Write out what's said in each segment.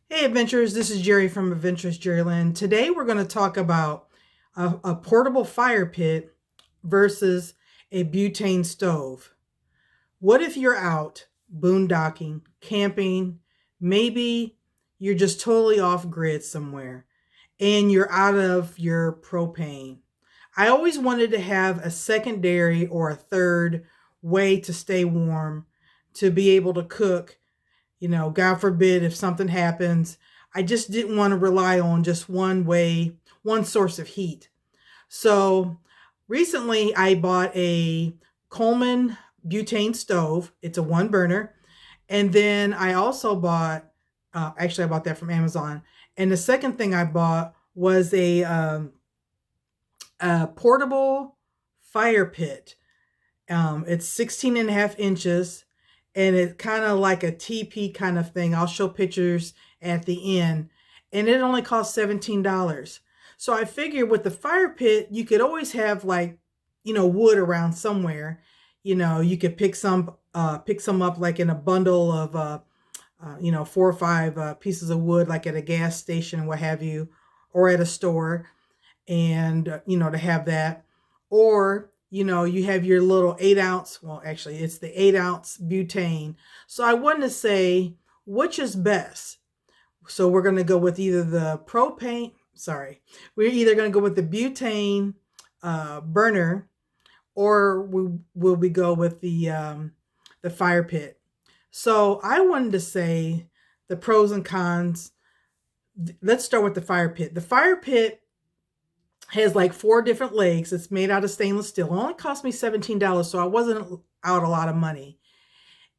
Hey adventurers, this is Jerry from AdventurousJeriLynn. Today we're going to talk about a portable fire pit versus a butane stove. What if you're out boondocking, camping, maybe you're just totally off grid somewhere and you're out of your propane? I always wanted to have a secondary or a third way to stay warm, to be able to cook. God forbid if something happens. I just didn't want to rely on just one way, one source of heat. So recently I bought a Coleman butane stove. It's a one burner. And then I also bought, actually, I bought that from Amazon. And the second thing I bought was a portable fire pit. It's 16 and a half inches and it's kind of like a TP kind of thing. I'll show pictures at the end. And it only costs $17. So I figured with the fire pit, you could always have wood around somewhere. You could pick some up like in a bundle of, 4 or 5 pieces of wood, like at a gas station, what have you, or at a store, and to have that. Or you have your little 8 ounce, well actually it's the 8 ounce butane. So I wanted to say, which is best? So we're going to go with either the we're either going to go with the butane burner, or will we go with the fire pit? So I wanted to say the pros and cons. Let's start with the fire pit. The fire pit has like 4 different legs. It's made out of stainless steel. It only cost me $17, so I wasn't out a lot of money.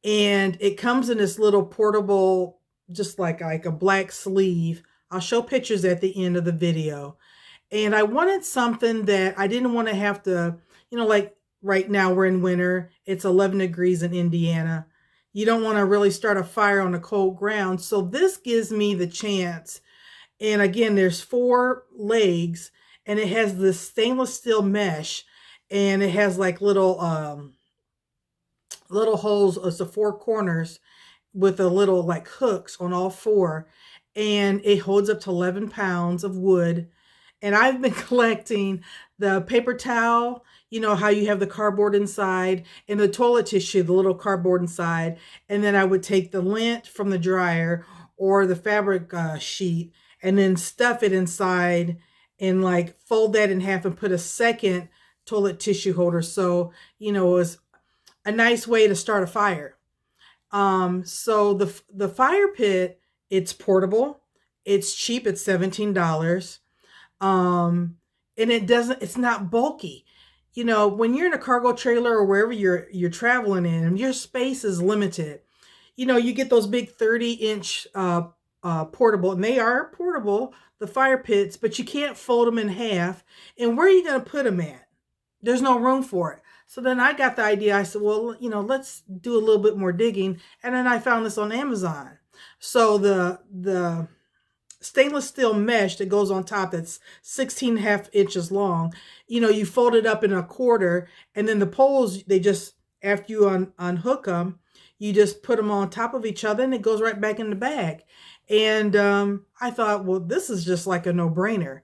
And it comes in this little portable, just like a black sleeve. I'll show pictures at the end of the video. And I wanted something that I didn't want to have to, like right now we're in winter. It's 11 degrees in Indiana. You don't want to really start a fire on the cold ground. So this gives me the chance. And again, there's 4 legs, and it has this stainless steel mesh, and it has like little holes as the 4 corners, with a little like hooks on all 4, and it holds up to 11 pounds of wood. And I've been collecting the paper towel, how you have the cardboard inside, and the toilet tissue, the little cardboard inside. And then I would take the lint from the dryer or the fabric sheet, and then stuff it inside and like fold that in half and put a second toilet tissue holder. So, it was a nice way to start a fire. So the fire pit, it's portable, it's cheap, it's $17. And it's not bulky. When you're in a cargo trailer or wherever you're traveling in, your space is limited. You get those big 30-inch portable, and they are portable, the fire pits, but you can't fold them in half. And where are you going to put them at? There's no room for it. So then I got the idea. I said, well, let's do a little bit more digging. And then I found this on Amazon. So the stainless steel mesh that goes on top, that's 16 and a half inches long, you fold it up in a quarter, and then the poles, they just, after you unhook them, you just put them on top of each other, and it goes right back in the bag. And I thought, well, this is just like a no-brainer.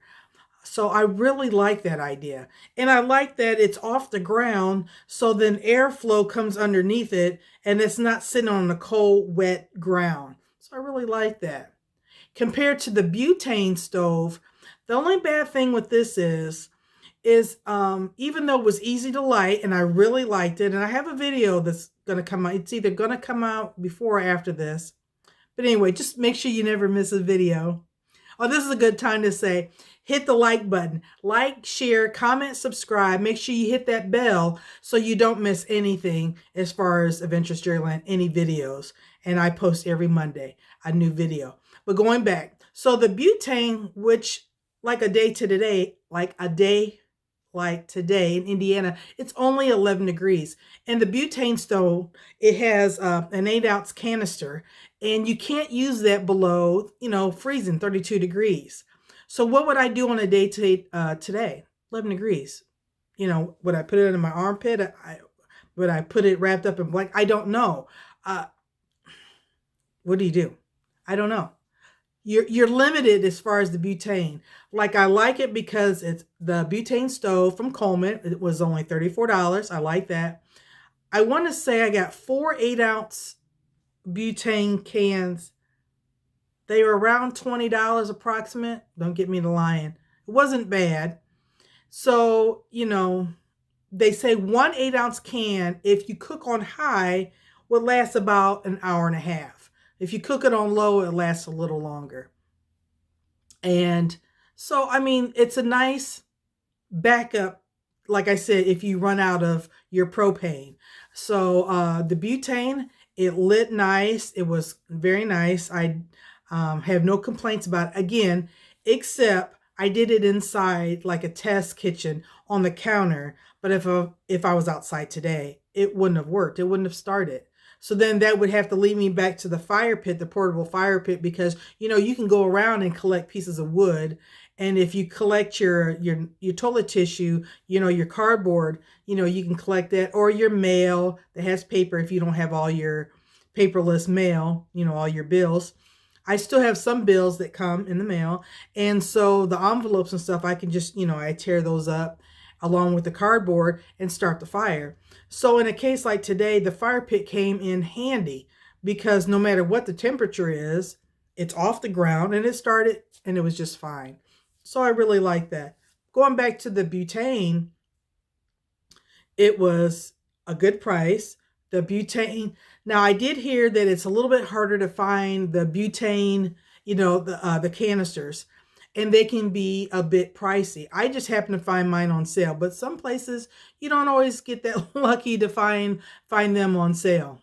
So I really like that idea. And I like that it's off the ground, so then airflow comes underneath it, and it's not sitting on the cold, wet ground. So I really like that. Compared to the butane stove, the only bad thing with this is even though it was easy to light, and I really liked it, and I have a video that's going to come out. It's either going to come out before or after this. But anyway, just make sure you never miss a video. Oh, this is a good time to say, hit the like button. Like, share, comment, subscribe. Make sure you hit that bell so you don't miss anything as far as AdventurousJeriLynn, any videos. And I post every Monday a new video. But going back, so the butane, which like a day like today in Indiana, it's only 11 degrees. And the butane stove, it has an 8-ounce canister, and you can't use that below, freezing 32 degrees. So what would I do on a day today? 11 degrees. Would I put it in my armpit? Would I put it wrapped up in blanket? I don't know. What do you do? I don't know. you're limited as far as the butane. Like, I like it because it's the butane stove from Coleman. It was only $34. I like that. I want to say I got 4 8-ounce butane cans. They were around $20 approximate. Don't get me to lying. It wasn't bad. So, they say 1 8-ounce can, if you cook on high, will last about an hour and a half. If you cook it on low, it lasts a little longer. And so, I mean, it's a nice backup, like I said, if you run out of your propane. So the butane, it lit nice. It was very nice. I have no complaints about it. Again, except I did it inside like a test kitchen on the counter. But if I was outside today, it wouldn't have worked. It wouldn't have started. So then that would have to lead me back to the fire pit, the portable fire pit, because, you can go around and collect pieces of wood. And if you collect your toilet tissue, your cardboard, you can collect that, or your mail that has paper if you don't have all your paperless mail, all your bills. I still have some bills that come in the mail. And so the envelopes and stuff, I can just, I tear those up along with the cardboard and start the fire. So in a case like today, the fire pit came in handy because no matter what the temperature is, it's off the ground and it started and it was just fine. So I really like that. Going back to the butane, it was a good price. The butane, now I did hear that it's a little bit harder to find the butane, the canisters, and they can be a bit pricey. I just happen to find mine on sale, but some places you don't always get that lucky to find them on sale.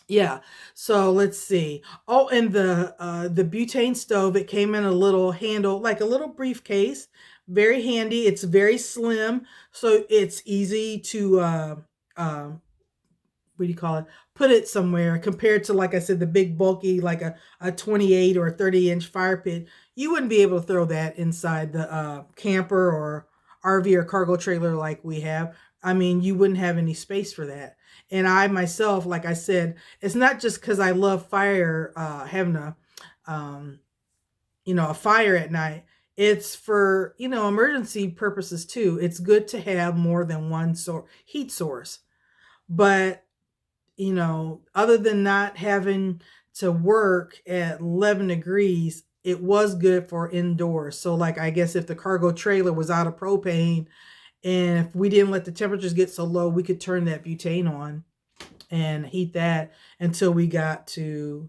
Yeah. So let's see. Oh, and the butane stove, it came in a little handle, like a little briefcase. Very handy. It's very slim, so it's easy to what do you call it? Put it somewhere compared to, like I said, the big bulky, like a 28 or a 30-inch fire pit. You wouldn't be able to throw that inside the camper or RV or cargo trailer like we have. I mean, you wouldn't have any space for that. And I myself, like I said, it's not just because I love fire, having a fire at night. It's for, emergency purposes too. It's good to have more than one heat source. But other than not having to work at 11 degrees, it was good for indoors. So like, I guess if the cargo trailer was out of propane and if we didn't let the temperatures get so low, we could turn that butane on and heat that until we got to,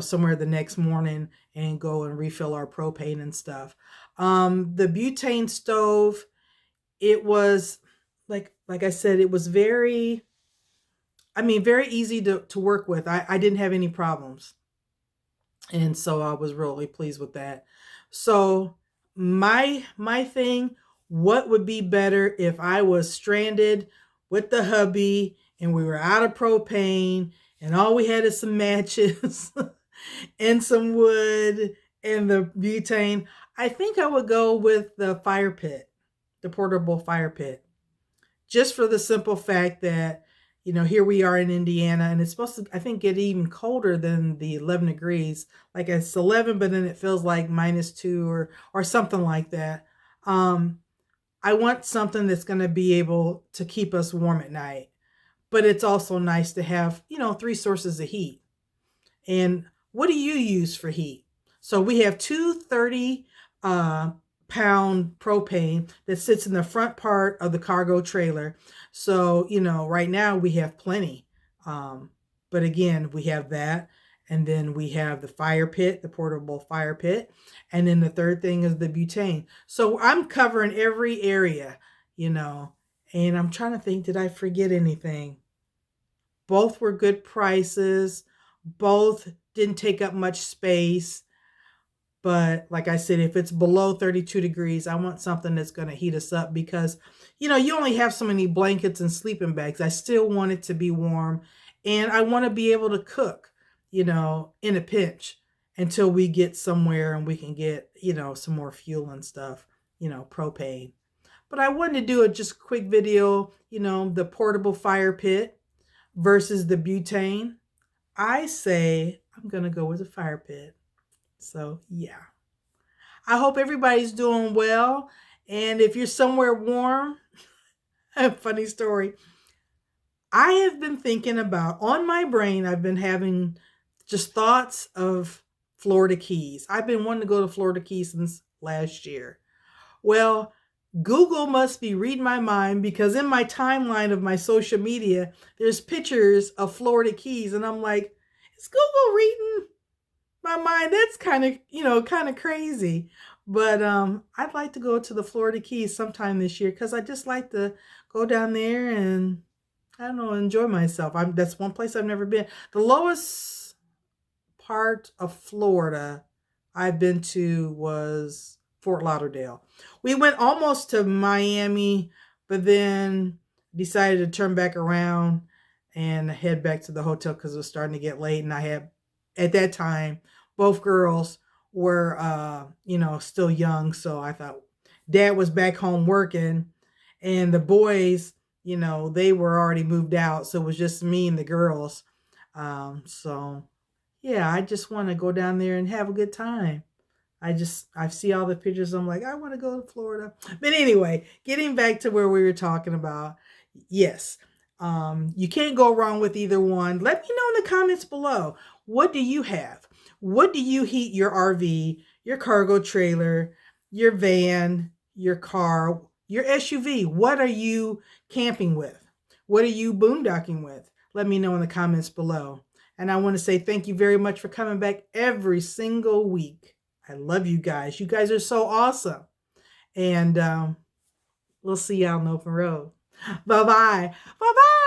somewhere the next morning and go and refill our propane and stuff. The butane stove, it was like I said, it was very easy to work with. I didn't have any problems. And so I was really pleased with that. So my thing, what would be better if I was stranded with the hubby and we were out of propane and all we had is some matches and some wood and the butane? I think I would go with the fire pit, the portable fire pit. Just for the simple fact that, here we are in Indiana and it's supposed to, I think, get even colder than the 11 degrees. Like it's 11, but then it feels like -2 or something like that. I want something that's going to be able to keep us warm at night, but it's also nice to have, 3 sources of heat. And what do you use for heat? So we have 230 pound propane that sits in the front part of the cargo trailer. So, right now we have plenty. But again, we have that. And then we have the fire pit, the portable fire pit. And then the third thing is the butane. So I'm covering every area, and I'm trying to think, did I forget anything? Both were good prices. Both didn't take up much space. But like I said, if it's below 32 degrees, I want something that's going to heat us up because, you only have so many blankets and sleeping bags. I still want it to be warm. And I want to be able to cook, in a pinch until we get somewhere and we can get, some more fuel and stuff, propane. But I wanted to do a just quick video, the portable fire pit versus the butane. I say I'm going to go with a fire pit. So, yeah. I hope everybody's doing well. And if you're somewhere warm, funny story. I have been thinking about, on my brain, I've been having just thoughts of Florida Keys. I've been wanting to go to Florida Keys since last year. Well, Google must be reading my mind, because in my timeline of my social media, there's pictures of Florida Keys. And I'm like, is Google reading my mind? That's kind of crazy. But I'd like to go to the Florida Keys sometime this year, because I just like to go down there and, I don't know, enjoy myself. That's one place I've never been. The lowest part of Florida I've been to was Fort Lauderdale. We went almost to Miami, but then decided to turn back around and head back to the hotel because it was starting to get late. And I had, at that time, both girls were, still young. So I thought, Dad was back home working, and the boys, they were already moved out. So it was just me and the girls. So yeah, I just want to go down there and have a good time. I see all the pictures. I'm like, I want to go to Florida. But anyway, getting back to where we were talking about, yes, you can't go wrong with either one. Let me know in the comments below. What do you have? What do you heat your RV, your cargo trailer, your van, your car, your SUV? What are you camping with? What are you boondocking with? Let me know in the comments below. And I want to say thank you very much for coming back every single week. I love you guys. You guys are so awesome. And we'll see you out on the open road. Bye-bye. Bye-bye.